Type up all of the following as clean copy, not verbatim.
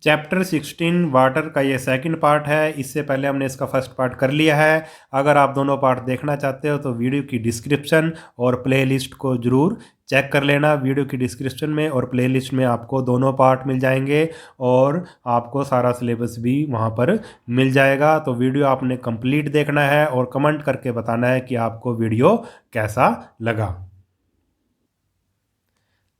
Chapter 16 water का ये second part है। इससे पहले हमने इसका फर्स्ट पार्ट कर लिया है। अगर आप दोनों पार्ट देखना चाहते हो तो वीडियो की डिस्क्रिप्शन और प्लेलिस्ट को ज़रूर चेक कर लेना। वीडियो की डिस्क्रिप्शन में और प्लेलिस्ट में आपको दोनों पार्ट मिल जाएंगे और आपको सारा सिलेबस भी वहाँ पर मिल जाएगा। तो वीडियो आपने कंप्लीट देखना है और कमेंट करके बताना है कि आपको वीडियो कैसा लगा।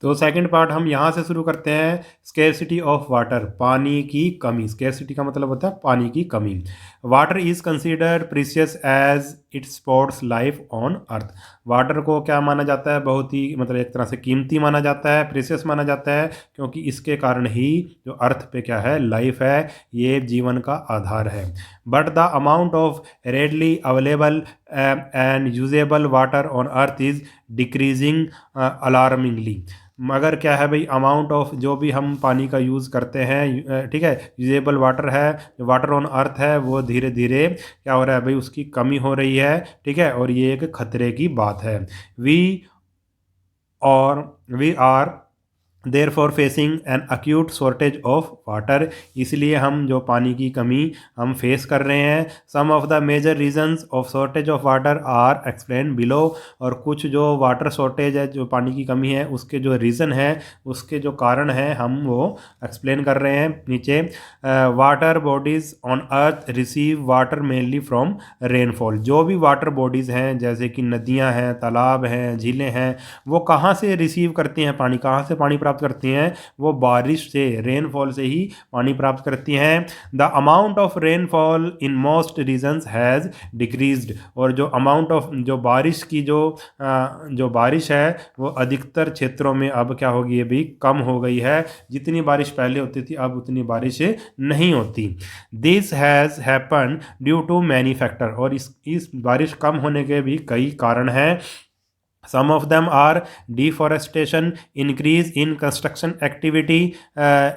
तो सेकंड पार्ट हम यहाँ से शुरू करते हैं। स्केर्सिटी ऑफ वाटर, पानी की कमी। स्केर्सिटी का मतलब होता है पानी की कमी। Water is considered precious as it supports life on earth. Water को क्या माना जाता है? बहुत ही मतलब एक तरह से कीमती माना जाता है, प्रीशियस माना जाता है, क्योंकि इसके कारण ही जो अर्थ पे क्या है, लाइफ है, ये जीवन का आधार है। But the amount of readily available and usable water on earth is decreasing alarmingly. मगर क्या है भाई, अमाउंट ऑफ जो भी हम पानी का यूज़ करते हैं, ठीक है, यूजेबल वाटर है, जो वाटर ऑन अर्थ है, वो धीरे धीरे क्या हो रहा है भाई, उसकी कमी हो रही है। ठीक है, और ये एक खतरे की बात है। We we are therefore facing an acute shortage of water. इसलिए हम जो पानी की कमी हम फेस कर रहे हैं। Some of the major reasons of shortage of water are explain below. और कुछ जो वाटर शॉर्टेज है, जो पानी की कमी है, उसके जो रीज़न है, उसके जो कारण हैं, हम वो एक्सप्लेन कर रहे हैं नीचे। Water bodies on earth receive water mainly from rainfall. जो भी वाटर बॉडीज़ हैं, जैसे कि नदियाँ हैं, तालाब हैं, झीलें हैं, वो कहाँ से रिसीव करती हैं पानी, कहाँ से पानी प्राप्त करती हैं? वो बारिश से, रेनफॉल से ही पानी प्राप्त करती हैं। The amount of rainfall in most regions has decreased. और जो अमाउंट ऑफ जो बारिश की जो बारिश है, वो अधिकतर क्षेत्रों में अब क्या होगी, अभी कम हो गई है। जितनी बारिश पहले होती थी, अब उतनी बारिश नहीं होती। This has happen due to many factor. और इस बारिश कम होने के भी कई कारण हैं। Some of them are deforestation, increase in construction activity,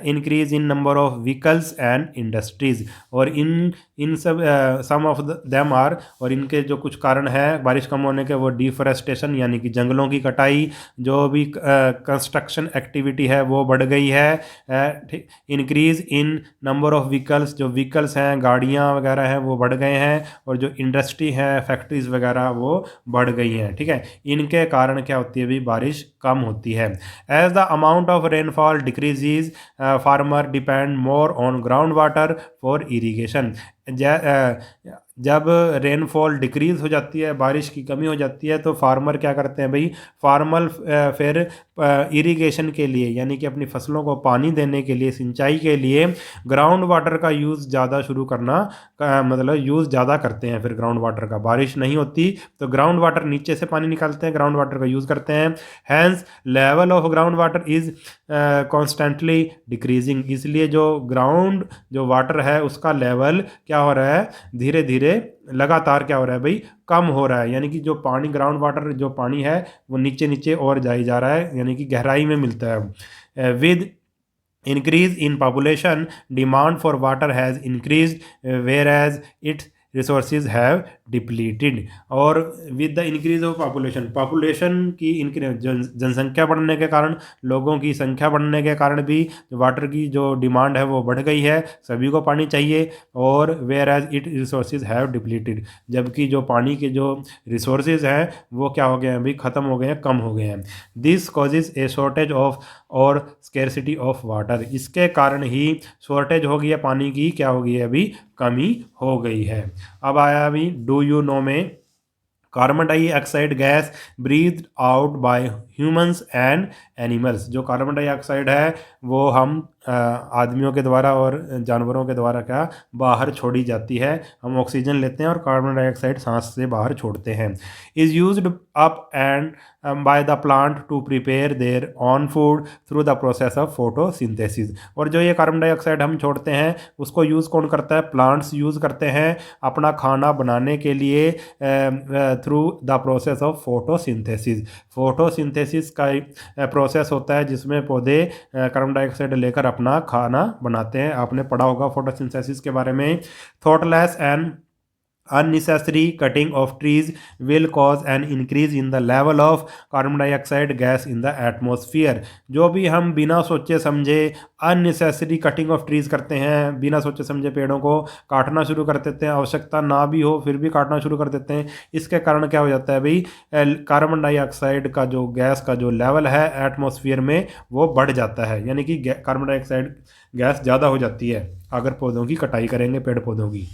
increase in number of vehicles and industries। और इन सब some of them are, और इनके जो कुछ कारण है बारिश कम होने के, वो डिफॉरेस्टेशन यानी कि जंगलों की कटाई, जो भी कंस्ट्रक्शन एक्टिविटी है वो बढ़ गई है। ठीक, increase in number of vehicles, जो व्हीकल्स हैं, गाड़ियाँ वगैरह हैं, वो बढ़ गए हैं। और जो इंडस्ट्री है, फैक्ट्रीज वगैरह, वो बढ़ गई हैं। ठीक है, इनके कारण क्या होती है भी, बारिश कम होती है। As the amount of rainfall decreases, farmer depend more on ground water for irrigation. जब रेनफॉल डिक्रीज़ हो जाती है, बारिश की कमी हो जाती है, तो फार्मर क्या करते हैं भाई, फार्मर फिर इरिगेशन के लिए, यानी कि अपनी फसलों को पानी देने के लिए, सिंचाई के लिए ग्राउंड वाटर का यूज़ ज़्यादा शुरू करना, मतलब यूज़ ज़्यादा करते हैं। फिर ग्राउंड वाटर का, बारिश नहीं होती तो ग्राउंड वाटर नीचे से पानी निकालते हैं, ग्राउंड वाटर का यूज़ करते हैं। Hence level of ground water is constantly decreasing. इसलिए जो वाटर है, उसका लेवल क्या हो रहा है, धीरे धीरे लगातार क्या हो रहा है भाई, कम हो रहा है। यानी कि जो पानी, ग्राउंड वाटर जो पानी है, वो नीचे नीचे और जाई जा रहा है, यानी कि गहराई में मिलता है। With increase in population, demand for water has increased, whereas its resources have depleted। और with the increase of population की जनसंख्या बढ़ने के कारण, लोगों की संख्या बढ़ने के कारण भी वाटर की जो डिमांड है वो बढ़ गई है, सभी को पानी चाहिए। और whereas it resources have depleted, जबकि जो पानी के जो रिसोर्सेज हैं वो क्या हो गए हैं, अभी ख़त्म हो गए हैं, कम हो गए हैं। This causes A shortage of और स्केर्सिटी ऑफ वाटर। इसके कारण ही शॉर्टेज हो गई है पानी की, क्या हो गई है अभी, कमी हो गई है। अब आया अभी डू यू नो में। Carbon dioxide gas breathe out by humans and animals. जो कार्बन डाइऑक्साइड है वो हम आदमियों के द्वारा और जानवरों के द्वारा क्या बाहर छोड़ी जाती है। हम ऑक्सीजन लेते हैं और कार्बन डाइऑक्साइड सांस से बाहर छोड़ते हैं। Is used up and by the plant to prepare their own food through the process of photosynthesis. और जो ये कार्बन डाइऑक्साइड हम छोड़ते हैं, उसको यूज़ कौन करता है, प्लांट्स यूज़ करते हैं अपना खाना बनाने के लिए, through the process of photosynthesis. Photosynthesis का प्रोसेस होता है जिसमें पौधे कार्बन डाइऑक्साइड लेकर अपना खाना बनाते हैं। आपने पढ़ा होगा फोटोसिंथेसिस के बारे में। Thoughtless and unnecessary cutting of trees will cause an increase in the level of carbon dioxide gas in the atmosphere। जो भी हम बिना सोचे समझे unnecessary cutting of trees करते हैं, बिना सोचे समझे पेड़ों को काटना शुरू कर देते हैं, आवश्यकता ना भी हो फिर भी काटना शुरू कर देते हैं, इसके कारण क्या हो जाता है भाई, कार्बन डाइऑक्साइड का जो गैस का जो लेवल है एटमॉस्फेयर में वो बढ़ जाता है, यानी कि कार्बन डाइऑक्साइड गैस ज़्यादा हो जाती है अगर पौधों की कटाई करेंगे, पेड़ पौधों की।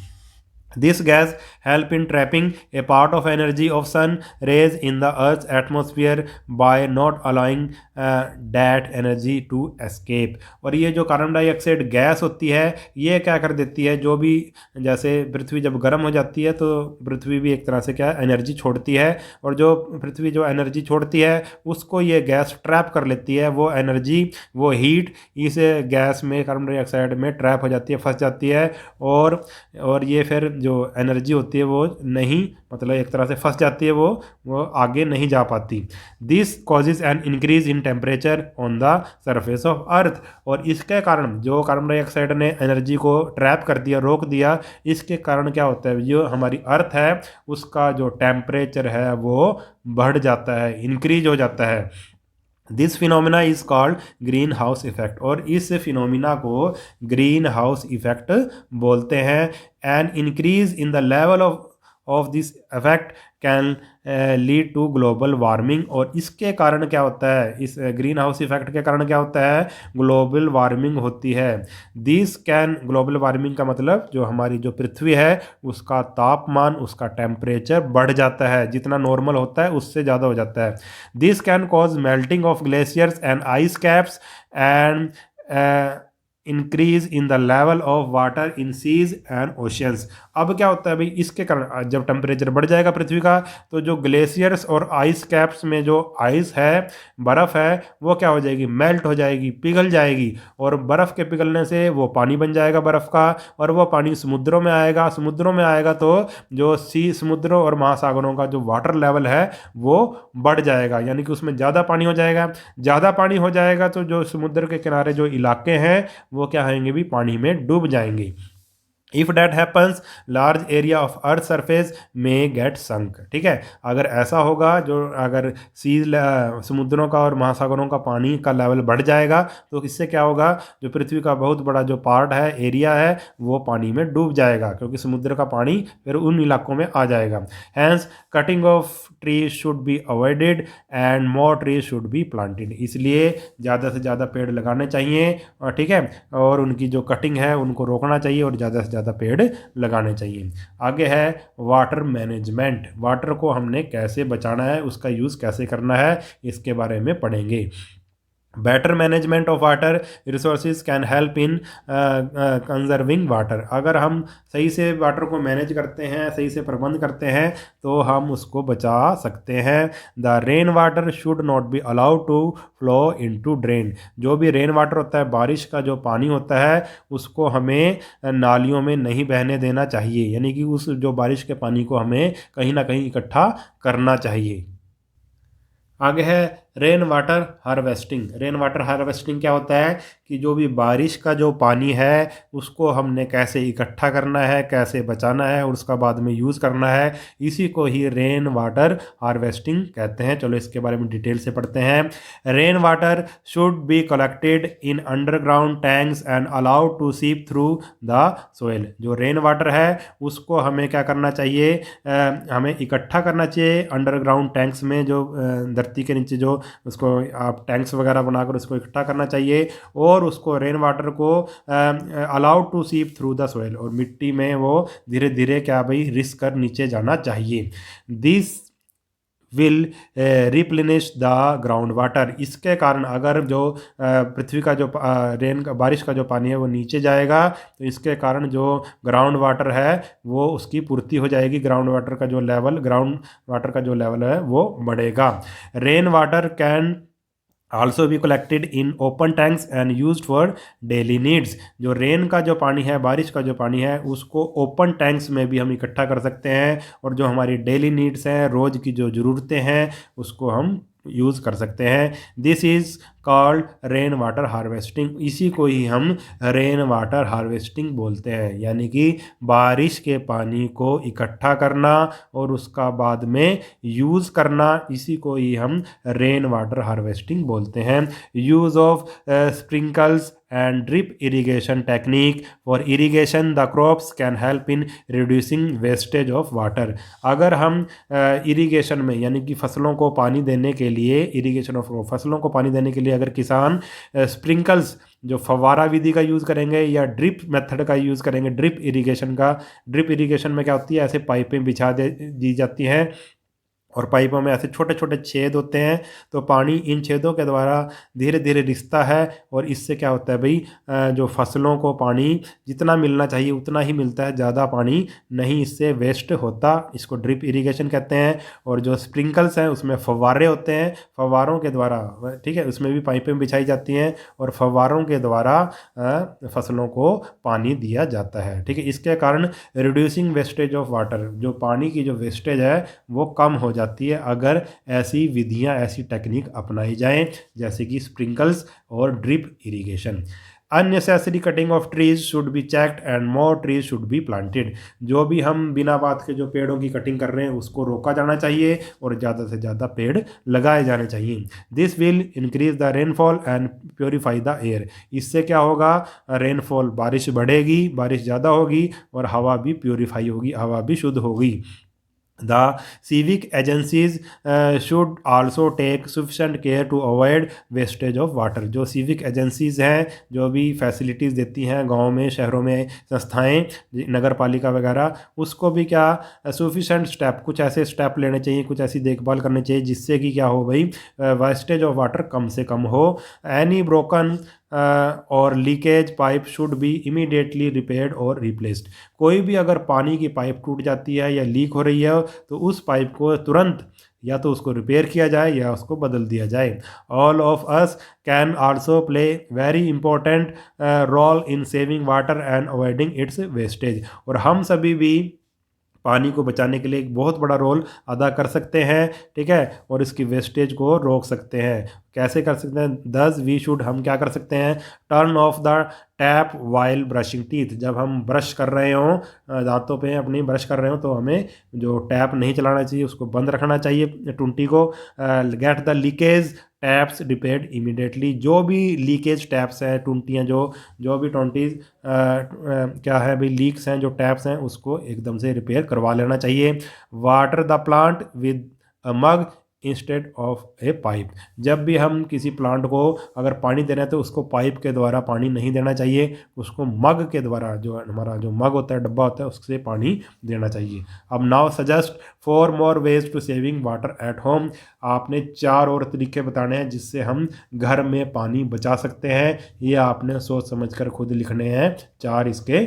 This gas help in trapping a part of energy of sun rays in the Earth's atmosphere by not allowing that energy to escape। और ये जो कार्बन डाइऑक्साइड गैस होती है ये क्या कर देती है, जो भी जैसे पृथ्वी जब गर्म हो जाती है तो पृथ्वी भी एक तरह से क्या एनर्जी छोड़ती है, और जो पृथ्वी जो एनर्जी छोड़ती है उसको ये गैस ट्रैप कर लेती है, वो एनर्जी वो हीट इस गैस में कार्बन डाइऑक्साइड में ट्रैप हो जाती है, फंस जाती है, और ये फिर जो एनर्जी होती है वो नहीं, मतलब एक तरह से फंस जाती है, वो आगे नहीं जा पाती। This causes an increase in temperature on the surface of earth. और इसके कारण जो कार्बन डाइऑक्साइड ने एनर्जी को ट्रैप कर दिया, रोक दिया, इसके कारण क्या होता है, जो हमारी अर्थ है उसका जो टेम्परेचर है वो बढ़ जाता है, इंक्रीज हो जाता है। This phenomena is called green house effect. और इस फिनोमिना को ग्रीन हाउस इफेक्ट बोलते हैं। An increase in the level of this effect can lead to global warming. और इसके कारण क्या होता है, इस ग्रीन हाउस इफेक्ट के कारण क्या होता है, ग्लोबल वार्मिंग होती है। दिस कैन, ग्लोबल वार्मिंग का मतलब जो हमारी जो पृथ्वी है उसका तापमान, उसका टेम्परेचर बढ़ जाता है, जितना नॉर्मल होता है उससे ज़्यादा हो जाता है। This can cause melting of glaciers and ice caps and increase in the level of water in seas and oceans. अब क्या होता है भाई, इसके कारण जब टेम्परेचर बढ़ जाएगा पृथ्वी का तो जो ग्लेशियर्स और आइस कैप्स में जो आइस है, बर्फ़ है, वो क्या हो जाएगी, मेल्ट हो जाएगी, पिघल जाएगी, और बर्फ़ के पिघलने से वो पानी बन जाएगा बर्फ़ का, और वो पानी समुद्रों में आएगा। समुद्रों में आएगा तो जो समुद्रों और महासागरों का जो वाटर लेवल है वो बढ़ जाएगा, यानी कि उसमें ज़्यादा पानी हो जाएगा। ज़्यादा पानी हो जाएगा तो जो समुद्र के किनारे जो इलाके हैं वो क्या होंगे भी, पानी में डूब जाएंगे। If that happens large area of earth surface में गेट संक। ठीक है, अगर ऐसा होगा, जो अगर समुद्रों का और महासागरों का पानी का लेवल बढ़ जाएगा तो इससे क्या होगा, जो पृथ्वी का बहुत बड़ा जो पार्ट है, एरिया है, वो पानी में डूब जाएगा, क्योंकि समुद्र का पानी फिर उन इलाकों में आ जाएगा। Hence cutting of trees should be avoided and more trees should be planted. इसलिए ज़्यादा से ज़्यादा पेड़ लगाने चाहिए, ठीक है, और उनकी जो कटिंग है उनको रोकना चाहिए और ज़्यादा से ज़्यादा पेड़ लगाने चाहिए। आगे है वाटर मैनेजमेंट। वाटर को हमने कैसे बचाना है, उसका यूज़ कैसे करना है, इसके बारे में पढ़ेंगे। Better management of water resources can help in conserving water. अगर हम सही से वाटर को मैनेज करते हैं, सही से प्रबंध करते हैं तो हम उसको बचा सकते हैं। The rain water should not be allowed to flow into drain. जो भी रेन वाटर होता है, बारिश का जो पानी होता है, उसको हमें नालियों में नहीं बहने देना चाहिए, यानी कि उस जो बारिश के पानी को हमें कहीं ना कहीं इकट्ठा करना चाहिए। आगे है rain water harvesting. Rain water harvesting क्या होता है कि जो भी बारिश का जो पानी है उसको हमने कैसे इकट्ठा करना है, कैसे बचाना है और उसका बाद में यूज़ करना है, इसी को ही रेन वाटर हार्वेस्टिंग कहते हैं। चलो इसके बारे में डिटेल से पढ़ते हैं। Rain water should be collected in underground tanks and allowed to seep through the soil. जो रेन वाटर है उसको हमें क्या करना चाहिए, हमें इकट्ठा करना चाहिए अंडरग्राउंड टैंक्स में, जो धरती के नीचे जो उसको आप टैंक्स वगैरह बनाकर उसको इकट्ठा करना चाहिए, और उसको रेन वाटर को allowed to seep through the soil, और मिट्टी में वो धीरे धीरे क्या भाई रिस्क कर नीचे जाना चाहिए। This will replenish the ground water. इसके कारण अगर जो पृथ्वी का जो रेन का बारिश का जो पानी है वो नीचे जाएगा तो इसके कारण जो ग्राउंड वाटर है वो उसकी पूर्ति हो जाएगी, ग्राउंड वाटर का जो लेवल है वो बढ़ेगा। Rain water can also be collected in open tanks and used for daily needs. जो रेन का जो पानी है, बारिश का जो पानी है, उसको ओपन टैंक्स में भी हम इकट्ठा कर सकते हैं, और जो हमारी डेली नीड्स हैं, रोज़ की जो ज़रूरतें हैं, उसको हम यूज़ कर सकते हैं। This is called rain water harvesting. इसी को ही हम रेन वाटर हार्वेस्टिंग बोलते हैं, यानी कि बारिश के पानी को इकट्ठा करना और उसका बाद में यूज़ करना, इसी को ही हम रेन वाटर हार्वेस्टिंग बोलते हैं। Use of sprinkles and drip irrigation technique for irrigation the crops can help in reducing wastage of water. अगर हम इरिगेशन में यानी कि फसलों को पानी देने के लिए, इरिगेशन ऑफ फसलों को पानी देने के लिए अगर किसान स्प्रिंकल्स जो फव्वारा विधि का यूज़ करेंगे या ड्रिप मेथड का यूज़ करेंगे, ड्रिप इरिगेशन का, ड्रिप इरिगेशन में क्या होती है, ऐसे पाइपें बिछा दे दी जाती हैं और पाइपों में ऐसे छोटे छोटे छेद होते हैं, तो पानी इन छेदों के द्वारा धीरे धीरे रिसता है और इससे क्या होता है भाई, जो फसलों को पानी जितना मिलना चाहिए उतना ही मिलता है, ज़्यादा पानी नहीं इससे वेस्ट होता। इसको ड्रिप इरिगेशन कहते हैं। और जो स्प्रिंकल्स हैं उसमें फव्वारे होते हैं, फव्वारों के द्वारा, ठीक है, उसमें भी पाइपें बिछाई जाती हैं और फव्वारों के द्वारा फसलों को पानी दिया जाता है। ठीक है, इसके कारण रिड्यूसिंग वेस्टेज ऑफ वाटर, जो पानी की जो वेस्टेज है वो कम हो जाती है अगर ऐसी विधियां, ऐसी टेक्निक अपनाई जाएं, जैसे कि स्प्रिंकल्स और drip irrigation. Unnecessary cutting of trees should be checked and more trees should be planted. जो भी हम बिना बात के जो पेड़ों की कटिंग कर रहे हैं उसको रोका जाना चाहिए और ज़्यादा से ज़्यादा पेड़ लगाए जाने चाहिए। This will increase the rainfall and purify the air. इससे क्या होगा, रेनफॉल, बारिश बढ़ेगी, बारिश ज़्यादा होगी और हवा भी प्योरीफाई होगी, हवा भी शुद्ध होगी। The civic agencies should also take sufficient care to avoid wastage of water। जो civic agencies हैं, जो भी फैसिलिटीज़ देती हैं गाँव में, शहरों में, संस्थाएं, नगर पालिका वगैरह, उसको भी क्या sufficient स्टेप, कुछ ऐसे स्टेप लेने चाहिए, कुछ ऐसी देखभाल करनी चाहिए जिससे कि क्या हो भाई, वेस्टेज ऑफ वाटर कम से कम हो। एनी ब्रोकन और leakage pipe should be immediately repaired और रिप्लेस्ड। कोई भी अगर पानी की पाइप टूट जाती है या लीक हो रही है तो उस पाइप को तुरंत या तो उसको रिपेयर किया जाए या उसको बदल दिया जाए। All of us can also play very important role in saving water and avoiding its wastage. और हम सभी भी पानी को बचाने के लिए एक बहुत बड़ा रोल अदा कर सकते हैं। ठीक है, और इसकी वेस्टेज को रोक सकते हैं। कैसे कर सकते हैं? दस वी शुड, हम क्या कर सकते हैं, turn off the tap while brushing teeth. जब हम ब्रश कर रहे हों, दांतों पे अपनी ब्रश कर रहे हो, तो हमें जो टैप नहीं चलाना चाहिए, उसको बंद रखना चाहिए, टूंटी को। Get the leakage taps repaired immediately. जो भी लीकेज टैप्स हैं, टूंटियाँ, जो भी टूंटीज क्या है भाई, लीक्स हैं, जो टैप्स हैं, उसको एकदम से रिपेयर करवा लेना चाहिए। Water the plant with a mug instead of A pipe. जब भी हम किसी प्लांट को अगर पानी दे रहे हैं तो उसको पाइप के द्वारा पानी नहीं देना चाहिए, उसको मग के द्वारा, जो हमारा जो मग होता है, डब्बा होता है, उससे पानी देना चाहिए। अब now suggest 4 more ways to saving water at home. आपने 4 और तरीके बताने हैं जिससे हम घर में पानी बचा सकते हैं। ये आपने सोच समझ कर खुद लिखने हैं, 4 इसके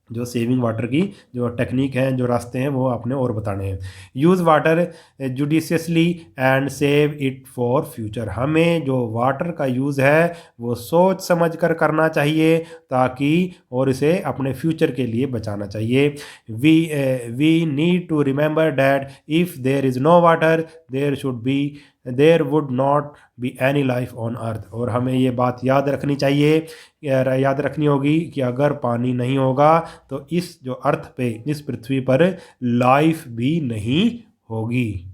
जो सेविंग वाटर की जो टेक्निक है, जो रास्ते हैं, वो आपने और बताने हैं। Use water judiciously and save it for future. हमें जो वाटर का यूज़ है वो सोच समझ कर करना चाहिए, ताकि, और इसे अपने फ्यूचर के लिए बचाना चाहिए। We need to remember that if there is no water there would not be any life on earth. और हमें ये बात याद रखनी चाहिए, याद रखनी होगी कि अगर पानी नहीं होगा तो इस जो अर्थ पे, इस पृथ्वी पर लाइफ भी नहीं होगी।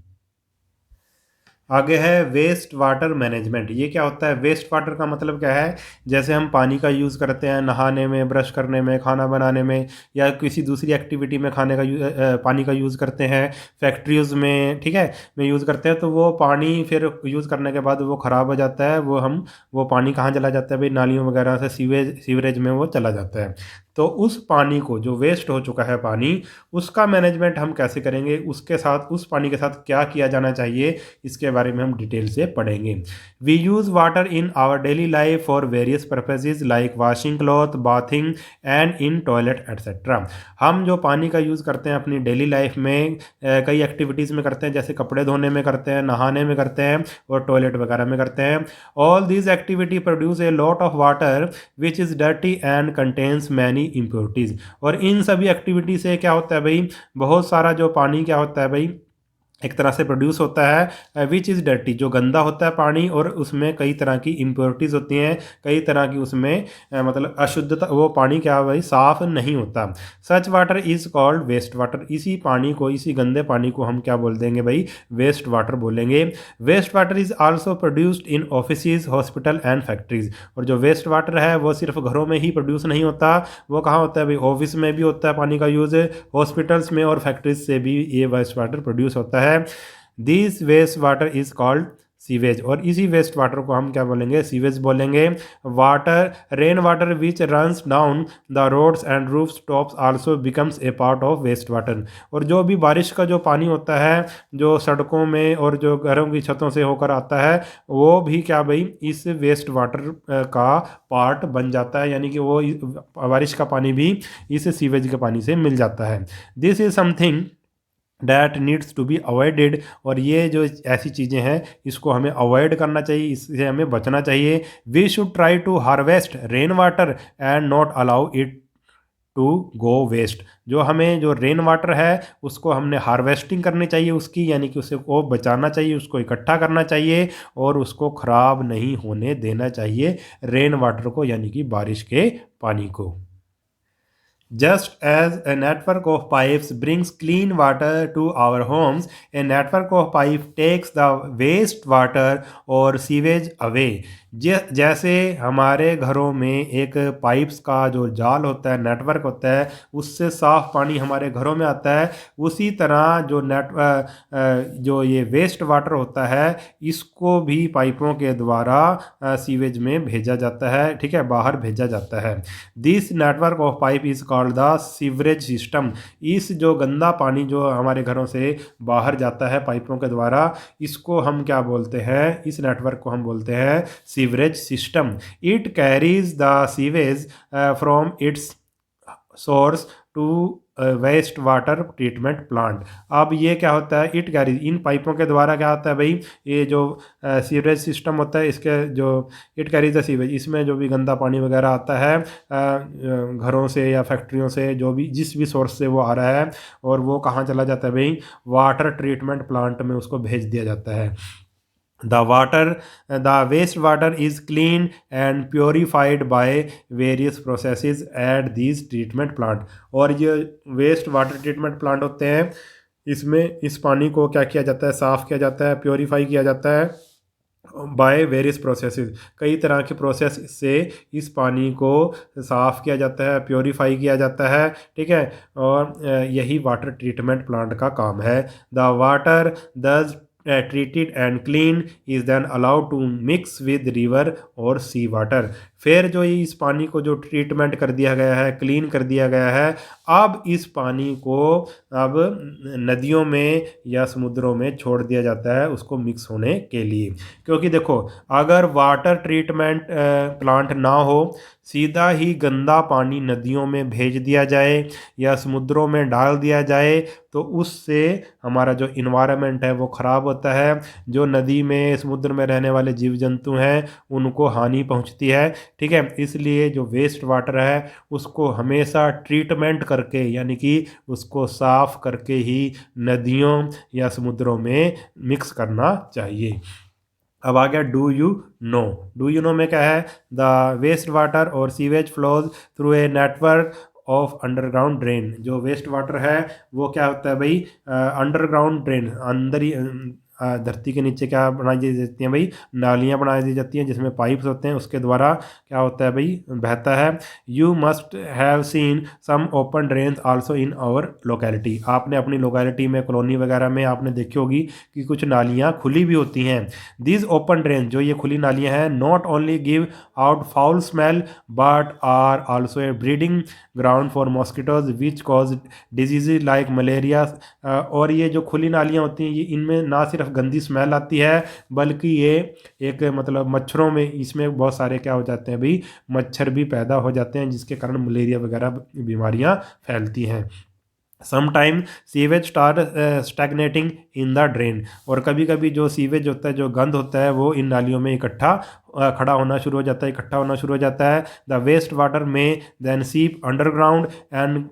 आगे है वेस्ट वाटर मैनेजमेंट। ये क्या होता है? वेस्ट वाटर का मतलब क्या है? जैसे हम पानी का यूज़ करते हैं नहाने में, ब्रश करने में, खाना बनाने में, या किसी दूसरी एक्टिविटी में खाने का पानी का यूज़ करते हैं, फैक्ट्रीज़ में, ठीक है, में यूज़ करते हैं, तो वो पानी फिर यूज़ करने के बाद वो ख़राब हो जाता है। वो पानी कहाँ चला जाता है भाई? नालियों वगैरह से सीवरेज में वो चला जाता है। तो उस पानी को, जो वेस्ट हो चुका है पानी, उसका मैनेजमेंट हम कैसे करेंगे, उसके साथ, उस पानी के साथ क्या किया जाना चाहिए, इसके बारे में हम डिटेल से पढ़ेंगे। We use water in our daily life for various purposes like washing cloth, bathing and in toilet etcetera. हम जो पानी का यूज़ करते हैं अपनी डेली लाइफ में, कई एक्टिविटीज़ में करते हैं, जैसे कपड़े धोने में करते हैं, नहाने में करते हैं और टॉयलेट वगैरह में करते हैं। All these activity produce a lot of water which is dirty and contains many impurities. और इन सभी एक्टिविटी से क्या होता है भाई, बहुत सारा जो पानी क्या होता है भाई, एक तरह से प्रोड्यूस होता है, विच इज़ डर्टी, जो गंदा होता है पानी, और उसमें कई तरह की इम्प्योरिटीज़ होती हैं, कई तरह की उसमें मतलब अशुद्धता, वो पानी क्या भाई साफ़ नहीं होता। Such water is called waste water, इसी पानी को, इसी गंदे पानी को हम क्या बोल देंगे भाई, वेस्ट वाटर बोलेंगे। Waste water is also produced in offices, hospital and factories, और जो वेस्ट वाटर है वो सिर्फ घरों में ही प्रोड्यूस नहीं होता, वो कहाँ होता है भाई, ऑफिस में भी होता है पानी का यूज़, हॉस्पिटल्स में और फैक्ट्रीज से भी ये वेस्ट वाटर प्रोड्यूस होता है। This waste water is called sewage, और इसी वेस्ट वाटर को हम क्या बोलेंगे, सीवेज बोलेंगे। Water, rain water which runs down the roads and roof tops also becomes a part of waste water, और जो भी बारिश का जो पानी होता है जो सड़कों में और जो घरों की छतों से होकर आता है, वो भी क्या भाई इस वेस्ट वाटर का पार्ट बन जाता है, यानी कि वो बारिश का पानी भी इस सीवेज के पानी से मिल जाता है। This is something that needs to be avoided, और ये जो ऐसी चीज़ें हैं इसको हमें अवॉइड करना चाहिए, इससे हमें बचना चाहिए। We should try to harvest rain water and not allow it to go waste, जो हमें जो रेन वाटर है उसको हमने हार्वेस्टिंग करनी चाहिए उसकी, यानी कि उसे को बचाना चाहिए, उसको इकट्ठा करना चाहिए और उसको ख़राब नहीं होने देना चाहिए, रेन वाटर को, यानी कि बारिश के पानी को। Just as a network of pipes brings clean water to our homes, a network of pipe takes the waste water or sewage away. जैसे हमारे घरों में एक पाइप्स का जो जाल होता है, नेटवर्क होता है, उससे साफ़ पानी हमारे घरों में आता है, उसी तरह जो ये वेस्ट वाटर होता है इसको भी पाइपों के द्वारा सीवेज में भेजा जाता है, ठीक है, बाहर भेजा जाता है। This network of pipe is called the sewerage system, इस जो गंदा पानी जो हमारे घरों से बाहर जाता है पाइपों के द्वारा, इसको हम क्या बोलते हैं, इस नेटवर्क को हम बोलते हैं sewerage system. It carries the sewage from its source to waste water treatment plant. अब ये क्या होता है, इट कैरीज, इन पाइपों के द्वारा क्या होता है भाई, ये जो सीवरेज सिस्टम होता है इसके जो इट कैरीज द सीवेज, इसमें जो भी गंदा पानी वगैरह आता है घरों से या फैक्ट्रियों से, जो भी जिस भी सोर्स से वो आ रहा है, और वो कहाँ चला जाता है भाई, वाटर ट्रीटमेंट प्लांट में उसको भेज दिया जाता है। The waste water is cleaned and purified by various processes at these treatment plant, और ये वेस्ट वाटर ट्रीटमेंट प्लांट होते हैं, इसमें इस पानी को क्या किया जाता है, साफ़ किया जाता है, प्योरीफाई किया जाता है बाय वेरियस प्रोसेसेस, कई तरह के प्रोसेस से इस पानी को साफ़ किया जाता है, प्योरीफाई किया जाता है, ठीक है, और यही वाटर ट्रीटमेंट प्लांट का काम है। द वाटर दस treated and clean is then allowed to mix with river और सी वाटर, फिर जो इस पानी को जो ट्रीटमेंट कर दिया गया है, क्लीन कर दिया गया है, अब इस पानी को अब नदियों में या समुद्रों में छोड़ दिया जाता है उसको मिक्स होने के लिए। क्योंकि देखो अगर वाटर ट्रीटमेंट प्लांट ना हो, सीधा ही गंदा पानी नदियों में भेज दिया जाए या समुद्रों में डाल दिया जाए, तो उससे हमारा जो इन्वायरमेंट है वो ख़राब होता है, जो नदी में समुद्र में रहने वाले जीव जंतु हैं उनको हानि पहुंचती है, ठीक है। इसलिए जो वेस्ट वाटर है उसको हमेशा ट्रीटमेंट करके, यानी कि उसको साफ़ करके ही नदियों या समुद्रों में मिक्स करना चाहिए। अब आ गया do you no. Do you know में क्या है, द वेस्ट वाटर और sewage flows through a network of underground drain, जो वेस्ट वाटर है वो क्या होता है भाई, अंडरग्राउंड ड्रेन, अंदर ही धरती के नीचे क्या बनाई दी जाती हैं भाई, नालियाँ बनाई दी जाती हैं जिसमें पाइप्स होते हैं, उसके द्वारा क्या होता है भाई, बहता है। You must have seen some open drains also in our locality, आपने अपनी लोकेलिटी में, कॉलोनी वगैरह में आपने देखी होगी कि कुछ नालियाँ खुली भी होती हैं। दीज ओपन ड्रेन, जो ये खुली नालियाँ हैं, not only give out foul smell but are also a breeding ground for mosquitoes which cause diseases like malaria, और ये जो खुली नालियाँ होती हैं ये इनमें ना सिर्फ गंदी स्मेल आती है, बल्कि ये एक मतलब मच्छरों में, इसमें बहुत सारे क्या हो जाते हैं भाई, मच्छर भी पैदा हो जाते हैं जिसके कारण मलेरिया वगैरह बीमारियां फैलती हैं। Sometime sewage stagnating in the drain, और कभी कभी जो सीवेज होता है, जो गंद होता है, वो इन नालियों में इकट्ठा खड़ा होना शुरू हो जाता है, इकट्ठा होना शुरू हो जाता है। द वेस्ट वाटर में देन सीप underground and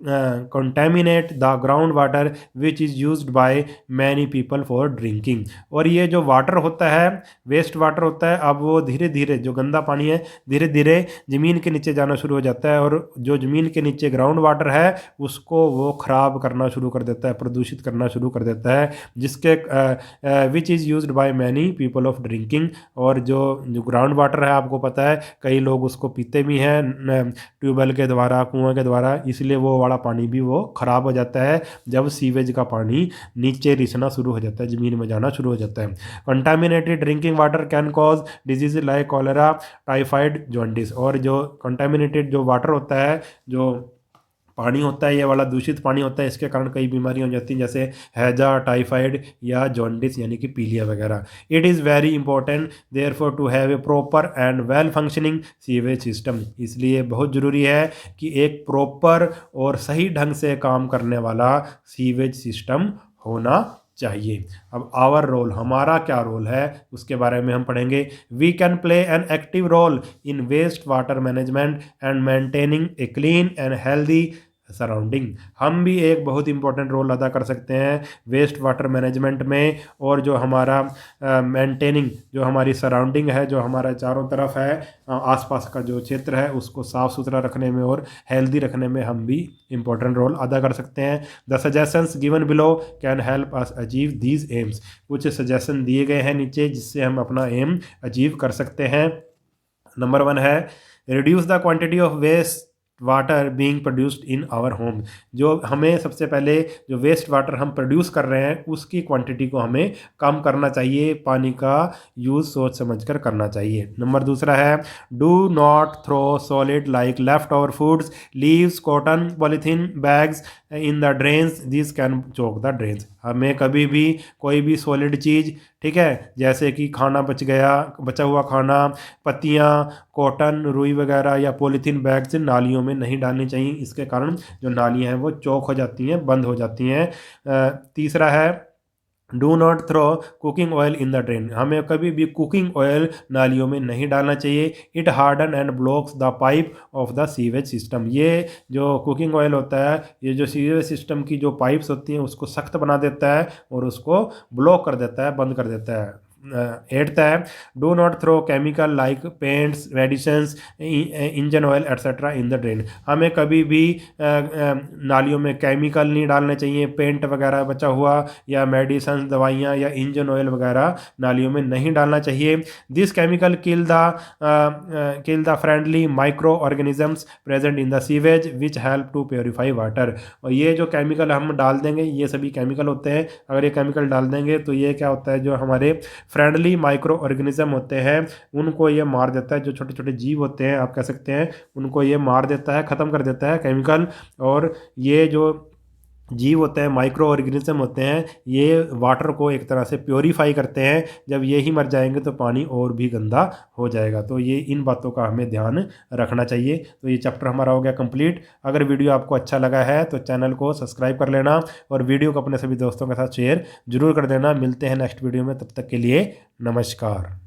contaminate the ground water which is used by many people for drinking. और ये जो वाटर होता है, वेस्ट वाटर होता है, अब वो धीरे धीरे, जो गंदा पानी है, धीरे धीरे ज़मीन के नीचे जाना शुरू हो जाता है, और जो ज़मीन के नीचे ग्राउंड वाटर है उसको वो ख़राब करना शुरू कर देता है, प्रदूषित करना शुरू कर देता है, जिसके which is used by many people of drinking. और जो ग्राउंड वाटर है, आपको पता है कई लोग उसको पीते भी हैं ट्यूबवेल के द्वारा, कुआं के द्वारा, इसलिए वो वाला पानी भी वो ख़राब हो जाता है जब सीवेज का पानी नीचे रिसना शुरू हो जाता है, ज़मीन में जाना शुरू हो जाता है। Contaminated drinking water can cause disease like cholera, typhoid, jaundice. और जो कंटामिनेटेड जो वाटर होता है, जो पानी होता है, ये वाला दूषित पानी होता है, इसके कारण कई बीमारियां हो जाती हैं, जैसे हैजा, टाइफाइड या जॉन्डिस यानी कि पीलिया वगैरह। It is very important therefore to have a proper and well functioning sewage system. इसलिए बहुत ज़रूरी है कि एक प्रॉपर और सही ढंग से काम करने वाला सीवेज सिस्टम होना चाहिए। अब आवर रोल, हमारा क्या रोल है, उसके बारे में हम पढ़ेंगे। We can play an active role in waste water management and maintaining a clean and healthy surrounding. हम भी एक बहुत इंपॉर्टेंट रोल अदा कर सकते हैं वेस्ट वाटर मैनेजमेंट में, और जो हमारा मेंटेनिंग, जो हमारी सराउंडिंग है, जो हमारा चारों तरफ है, आसपास का जो क्षेत्र है, उसको साफ़ सुथरा रखने में और हेल्दी रखने में हम भी इंपॉर्टेंट रोल अदा कर सकते हैं। The suggestions given below can help us achieve these AIIMS. कुछ सजेशन दिए गए हैं नीचे जिससे हम अपना एम अचीव कर सकते हैं। नंबर 1 है reduce the quantity of waste water being produced in our home. जो हमें सबसे पहले जो वेस्ट वाटर हम प्रोड्यूस कर रहे हैं उसकी क्वांटिटी को हमें कम करना चाहिए, पानी का यूज़ सोच समझकर करना चाहिए। नंबर 2 है do not throw solid like left over foods, leaves, cotton, polythene bags in the drains, this can choke the drains. हमें कभी भी कोई भी सॉलिड चीज़, ठीक है, जैसे कि खाना बच गया, बचा हुआ खाना, पत्तियाँ, कॉटन, रुई वगैरह या पॉलीथीन बैग से नालियों में नहीं डालनी चाहिए। इसके कारण जो नालियाँ हैं वो चौक हो जाती हैं, बंद हो जाती हैं। 3 है do not throw cooking oil in the drain. हमें कभी भी कुकिंग ऑयल नालियों में नहीं डालना चाहिए। It harden and blocks the pipe of the sewage system. ये जो कुकिंग ऑयल होता है, ये जो सीवेज सिस्टम की जो पाइप्स होती हैं उसको सख्त बना देता है और उसको ब्लॉक कर देता है, बंद कर देता है। 8 है do not throw chemical like paints, medicines, engine oil etcetera in the drain. हमें कभी भी नालियों में केमिकल नहीं डालने चाहिए, पेंट वगैरह बचा हुआ या मेडिसिन, दवाइयाँ या इंजन ऑयल वगैरह नालियों में नहीं डालना चाहिए। This chemical kill the friendly micro organisms present in the sewage which help to purify water. और ये जो केमिकल हम डाल देंगे, ये सभी केमिकल होते हैं, अगर ये केमिकल डाल देंगे तो ये क्या होता है, जो हमारे फ्रेंडली माइक्रो ऑर्गेनिज्म होते हैं उनको ये मार देता है। जो छोटे छोटे जीव होते हैं, आप कह सकते हैं, उनको ये मार देता है, ख़त्म कर देता है केमिकल। और ये जो जीव होते हैं, माइक्रो ऑर्गेनिज्म होते हैं, ये वाटर को एक तरह से प्योरीफाई करते हैं। जब ये ही मर जाएंगे तो पानी और भी गंदा हो जाएगा। तो ये इन बातों का हमें ध्यान रखना चाहिए। तो ये चैप्टर हमारा हो गया कंप्लीट। अगर वीडियो आपको अच्छा लगा है तो चैनल को सब्सक्राइब कर लेना और वीडियो को अपने सभी दोस्तों के साथ शेयर जरूर कर देना। मिलते हैं नेक्स्ट वीडियो में, तब तक के लिए नमस्कार।